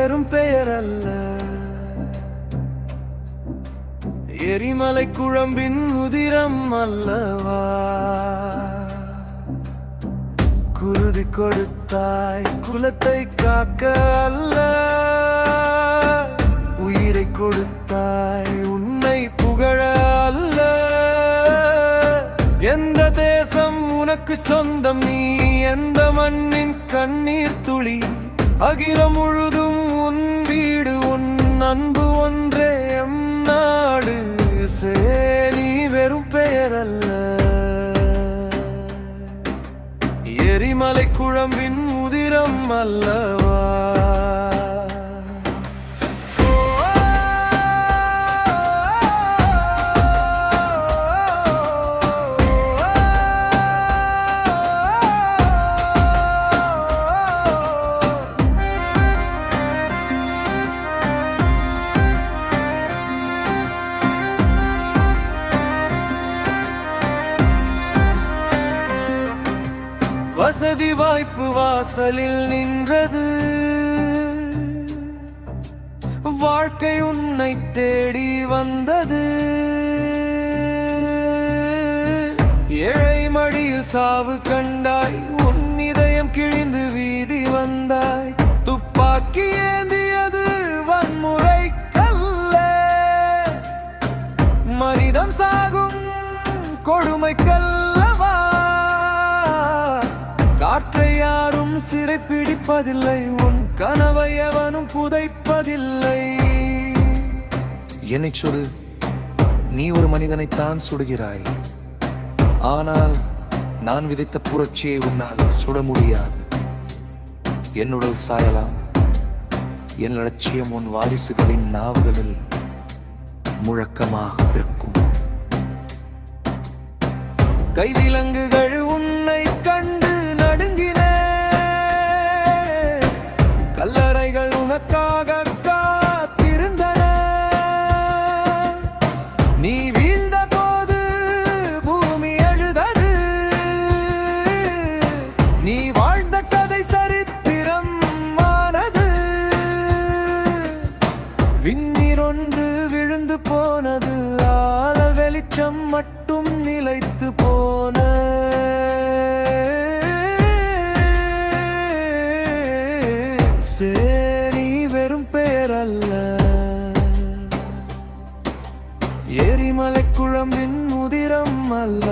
வெறும் பெயர் அல்ல, எரிமலை குழம்பின் உதிரம் அல்லவா. குருதி கொடுத்தாய் குலத்தை காக்க அல்ல, உயிரை கொடுத்தாய் உன்னை புகழ அல்ல. எந்த தேசம் உனக்கு சொந்தம், நீ எந்த மண்ணின் கண்ணீர் துளி. அகிலம் முழுதும் உன் வீடு, உன் அன்பு ஒன்றே எம் நாடு. நீ வெறும் பெயர் அல்ல, எரிமலை குழம்பின் உதிரம் அல்லவா. வசதி வாய்ப்பு வாசலில் நின்றது, வாழ்க்கை உன்னை தேடி வந்தது. ஏழை மடியில் சாவு கண்டாய், உன் இதயம் கிழிந்து வீதி வந்தாய். துப்பாக்கி ஏந்தியது வன்முறை கல்ல, மனிதம் சாகும் கொடுமை கல்லவா. காற்றை யாரும் சிறை பிடிப்பதில்லை, உன் கனவை எவனும் புதைப்பதில்லை. என்னை சொல், நீ ஒரு மனிதனைத்தான் சுடுகிறாய், ஆனால் நான் விதைத்த புரட்சியை உன்னால் சுட முடியாது. என்னுடல் சாயலாம், என் லட்சியம் உன் வாரிசுகளின் நாவுகளில் முழக்கமாக இருக்கும். கைவிலங்குகள் உன்னை கண்டு நடுங்கின, கல்லறைகள் உனக்காக காத்திருந்தன. நீ வீழ்ந்த போது பூமி எழுதது, நீ வாழ்ந்த கதை சரித்திரம் ஆனது. விண்ணீர் ஒன்று விழுந்து போனது, ஆழல் வெளிச்சம் மட்டும் நிலைத்து போன. நீ வெறும் பெயர் அல்ல, எரிமலை குழம்பின் உதிரம் அல்ல.